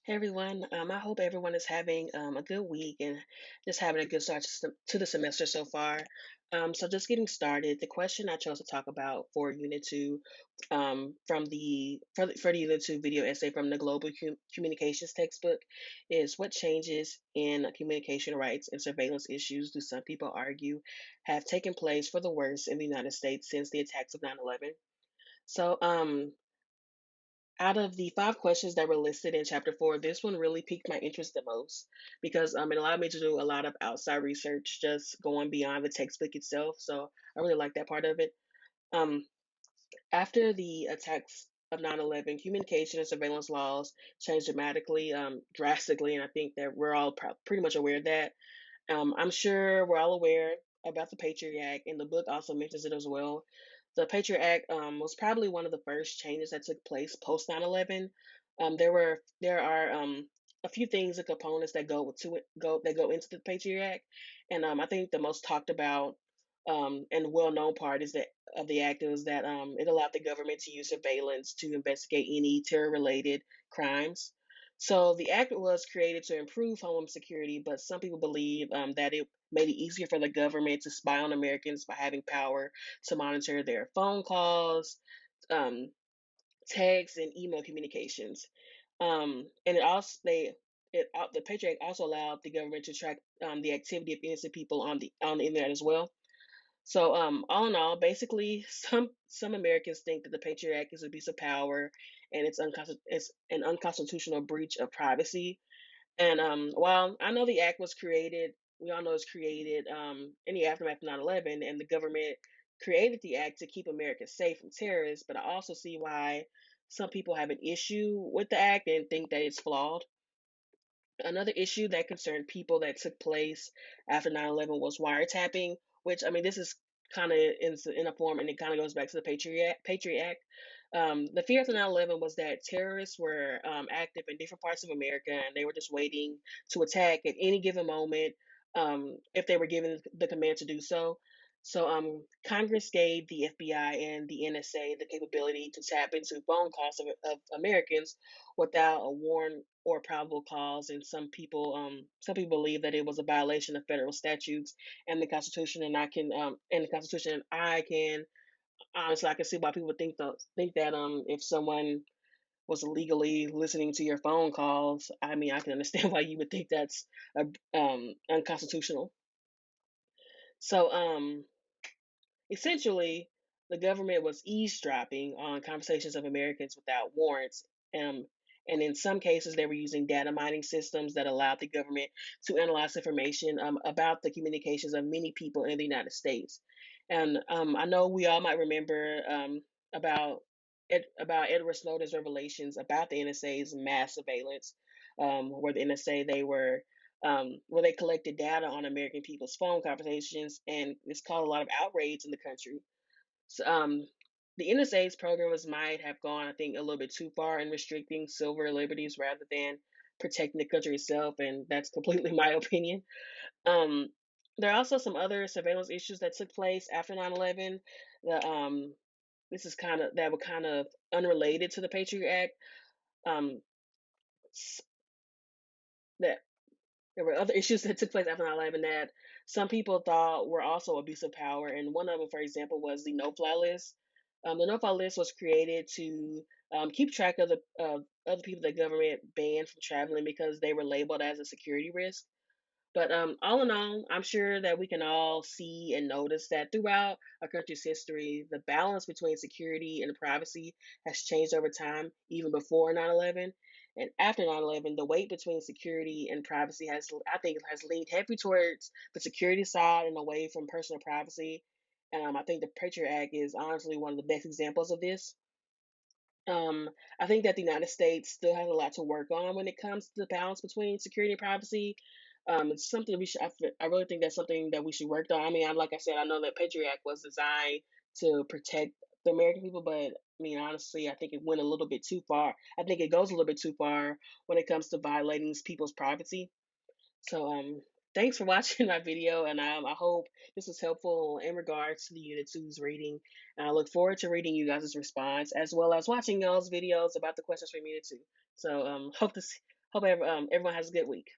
Hey everyone, I hope everyone is having a good week and just having a good start to the semester so far. So just getting started, the question I chose to talk about for Unit 2 for the Unit 2 video essay from the Global Communications textbook is what changes in communication rights and surveillance issues do some people argue have taken place for the worse in the United States since the attacks of 9/11? So, out of the five questions that were listed in chapter four, this one really piqued my interest the most because it allowed me to do a lot of outside research, just going beyond the textbook itself. So I really like that part of it. Um, After the attacks of 9/11, communication and surveillance laws changed drastically, and I think that we're all pretty much aware of that. I'm sure we're all aware about the Patriot Act, and the book also mentions it as well. The Patriot Act was probably one of the first changes that took place post 9/11. There are a few things and components that go into the Patriot Act, and I think the most talked about and well known part is that of the act is that it allowed the government to use surveillance to investigate any terror related crimes. So the act was created to improve homeland security, but some people believe that it made it easier for the government to spy on Americans by having power to monitor their phone calls, um, text, and email communications. And it also the Patriot Act also allowed the government to track the activity of innocent people on the internet as well. So, all in all, basically, some Americans think that the Patriot Act is an abuse of power and it's an unconstitutional breach of privacy. And while I know the act was created, we all know it's created in the aftermath of 9/11, and the government created the act to keep America safe from terrorists. But I also see why some people have an issue with the act and think that it's flawed. Another issue that concerned people that took place after 9/11 was wiretapping, which I mean, this is kind of in a form, and it kind of goes back to the Patriot Act. The fear after 9/11 was that terrorists were active in different parts of America, and they were just waiting to attack at any given moment if they were given the command to do so. So, Congress gave the FBI and the NSA the capability to tap into phone calls of Americans without a warrant or probable cause, and some people believe that it was a violation of federal statutes and the Constitution. And I can honestly I can see why people think that if someone was illegally listening to your phone calls, I mean I can understand why you would think that's unconstitutional. So essentially, the government was eavesdropping on conversations of Americans without warrants. Um, and in some cases, they were using data mining systems that allowed the government to analyze information about the communications of many people in the United States. And I know we all might remember about about Edward Snowden's revelations about the NSA's mass surveillance, where the NSA where they collected data on American people's phone conversations, and it's caused a lot of outrage in the country. So, the NSA's programs might have gone, I think, a little bit too far in restricting civil liberties rather than protecting the country itself, and that's completely my opinion. Um, there are also some other surveillance issues that took place after 9/11. The This is that were kind of unrelated to the Patriot Act. Um, that There were other issues that took place after 9/11 that some people thought were also abuse of power, and one of them, for example, was the no-fly list. The no-fly list was created to keep track of the other people the government banned from traveling because they were labeled as a security risk. But all in all, I'm sure that we can all see and notice that throughout our country's history, the balance between security and privacy has changed over time, even before 9/11. And after 9/11, the weight between security and privacy I think, has leaned heavy towards the security side and away from personal privacy. And I think the Patriot Act is honestly one of the best examples of this. I think that the United States still has a lot to work on when it comes to the balance between security and privacy. It's something we should. I really think that's something that we should work on. I mean, like I said, I know that Patriot Act was designed to protect the American people, but I mean, honestly, I think it went a little bit too far. I think it goes a little bit too far when it comes to violating people's privacy. So, thanks for watching my video, and I hope this was helpful in regards to the Unit 2's reading. And I look forward to reading you guys' response as well as watching y'all's videos about the questions from Unit 2. So, Hope everyone has a good week.